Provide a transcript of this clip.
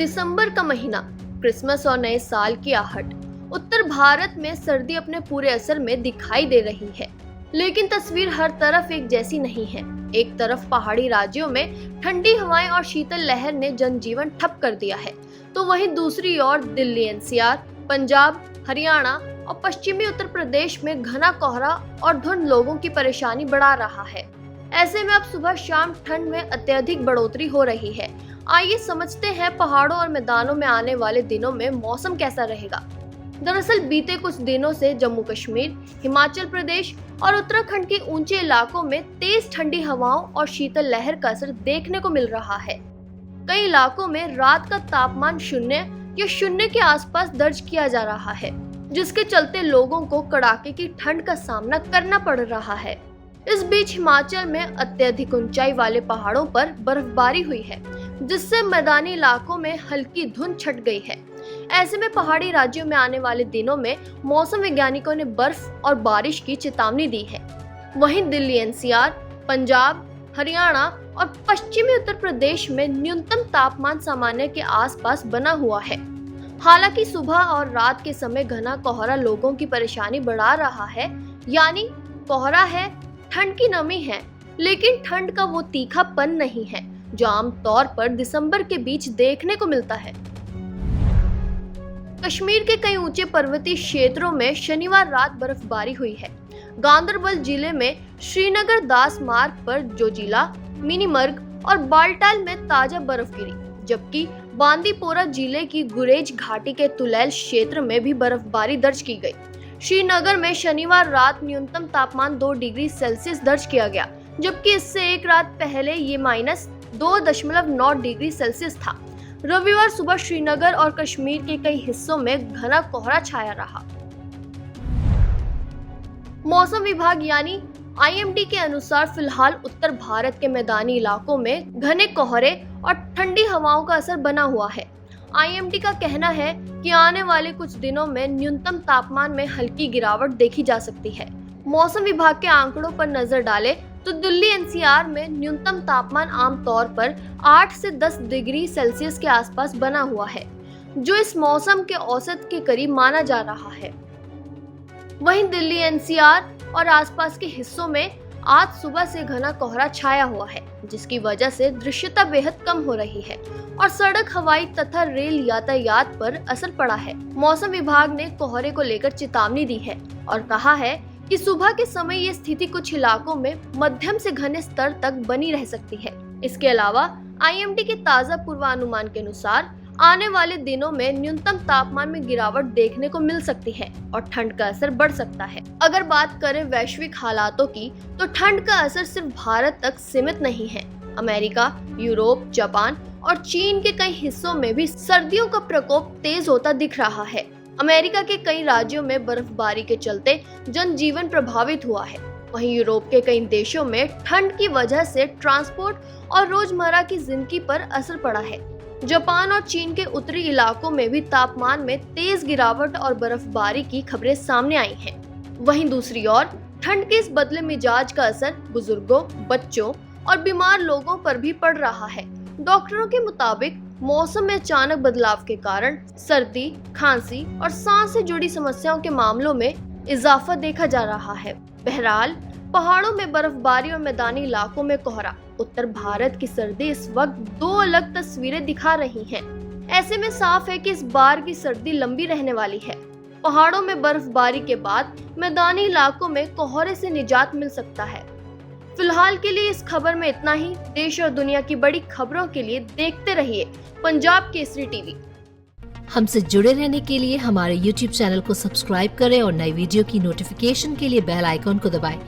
दिसंबर का महीना, क्रिसमस और नए साल की आहट। उत्तर भारत में सर्दी अपने पूरे असर में दिखाई दे रही है, लेकिन तस्वीर हर तरफ एक जैसी नहीं है। एक तरफ पहाड़ी राज्यों में ठंडी हवाएं और शीतल लहर ने जनजीवन ठप कर दिया है, तो वहीं दूसरी ओर दिल्ली एनसीआर, पंजाब, हरियाणा और पश्चिमी उत्तर प्रदेश में घना कोहरा और धुंध लोगों की परेशानी बढ़ा रहा है। ऐसे में अब सुबह शाम ठंड में अत्यधिक बढ़ोतरी हो रही है। आइए समझते हैं पहाड़ों और मैदानों में आने वाले दिनों में मौसम कैसा रहेगा। दरअसल बीते कुछ दिनों से जम्मू कश्मीर, हिमाचल प्रदेश और उत्तराखंड के ऊंचे इलाकों में तेज ठंडी हवाओं और शीतल लहर का असर देखने को मिल रहा है। कई इलाकों में रात का तापमान 0 या 0 के आसपास दर्ज किया जा रहा है, जिसके चलते लोगों को कड़ाके की ठंड का सामना करना पड़ रहा है। इस बीच हिमाचल में अत्यधिक ऊंचाई वाले पहाड़ों पर बर्फबारी हुई है, जिससे मैदानी इलाकों में हल्की धुंध छट गई है। ऐसे में पहाड़ी राज्यों में आने वाले दिनों में मौसम वैज्ञानिकों ने बर्फ और बारिश की चेतावनी दी है। वहीं दिल्ली एनसीआर, पंजाब, हरियाणा और पश्चिमी उत्तर प्रदेश में न्यूनतम तापमान सामान्य के आसपास बना हुआ है। हालांकि सुबह और रात के समय घना कोहरा लोगों की परेशानी बढ़ा रहा है। यानी कोहरा है, ठंड की नमी है, लेकिन ठंड का वो तीखापन नहीं है जो आम तौर पर दिसंबर के बीच देखने को मिलता है। कश्मीर के कई ऊंचे पर्वतीय क्षेत्रों में शनिवार रात बर्फबारी हुई है। गांदरबल जिले में श्रीनगर दास मार्ग पर जोजिला, मिनीमर्ग और बाल्टाल में ताजा बर्फ गिरी, जबकि बांदीपोरा जिले की गुरेज घाटी के तुलैल क्षेत्र में भी बर्फबारी दर्ज की गई। श्रीनगर में शनिवार रात न्यूनतम तापमान 2 डिग्री सेल्सियस दर्ज किया गया, जबकि इससे एक रात पहले ये -2.9 डिग्री सेल्सियस था। रविवार सुबह श्रीनगर और कश्मीर के कई हिस्सों में घना कोहरा छाया रहा। मौसम विभाग यानी आईएमडी के अनुसार फिलहाल उत्तर भारत के मैदानी इलाकों में घने कोहरे और ठंडी हवाओं का असर बना हुआ है। आईएमडी का कहना है कि आने वाले कुछ दिनों में न्यूनतम तापमान में हल्की गिरावट देखी जा सकती है। मौसम विभाग के आंकड़ों पर नजर डालें तो दिल्ली एनसीआर में न्यूनतम तापमान आमतौर पर 8 से 10 डिग्री सेल्सियस के आसपास बना हुआ है, जो इस मौसम के औसत के करीब माना जा रहा है। वहीं दिल्ली एनसीआर और आसपास के हिस्सों में आज सुबह से घना कोहरा छाया हुआ है, जिसकी वजह से दृश्यता बेहद कम हो रही है और सड़क, हवाई तथा रेल यातायात पर असर पड़ा है। मौसम विभाग ने कोहरे को लेकर चेतावनी दी है और कहा है कि सुबह के समय ये स्थिति कुछ इलाकों में मध्यम से घने स्तर तक बनी रह सकती है। इसके अलावा आईएमडी के ताजा पूर्वानुमान के अनुसार आने वाले दिनों में न्यूनतम तापमान में गिरावट देखने को मिल सकती है और ठंड का असर बढ़ सकता है। अगर बात करें वैश्विक हालातों की, तो ठंड का असर सिर्फ भारत तक सीमित नहीं है। अमेरिका, यूरोप, जापान और चीन के कई हिस्सों में भी सर्दियों का प्रकोप तेज होता दिख रहा है। अमेरिका के कई राज्यों में बर्फबारी के चलते जनजीवन प्रभावित हुआ है। वहीं यूरोप के कई देशों में ठंड की वजह से ट्रांसपोर्ट और रोजमर्रा की जिंदगी पर असर पड़ा है। जापान और चीन के उत्तरी इलाकों में भी तापमान में तेज गिरावट और बर्फबारी की खबरें सामने आई हैं। वहीं दूसरी ओर ठंड के इस बदले मिजाज का असर बुजुर्गों, बच्चों और बीमार लोगों पर भी पड़ रहा है। डॉक्टरों के मुताबिक मौसम में अचानक बदलाव के कारण सर्दी, खांसी और सांस से जुड़ी समस्याओं के मामलों में इजाफा देखा जा रहा है। बहरहाल पहाड़ों में बर्फबारी और मैदानी इलाकों में कोहरा, उत्तर भारत की सर्दी इस वक्त 2 अलग तस्वीरें दिखा रही हैं। ऐसे में साफ है कि इस बार की सर्दी लंबी रहने वाली है। पहाड़ों में बर्फबारी के बाद मैदानी इलाकों में कोहरे से निजात मिल सकता है। फिलहाल के लिए इस खबर में इतना ही। देश और दुनिया की बड़ी खबरों के लिए देखते रहिए पंजाब केसरी टीवी। हमसे जुड़े रहने के लिए हमारे YouTube चैनल को सब्सक्राइब करें और नई वीडियो की नोटिफिकेशन के लिए बेल आइकॉन को दबाएं।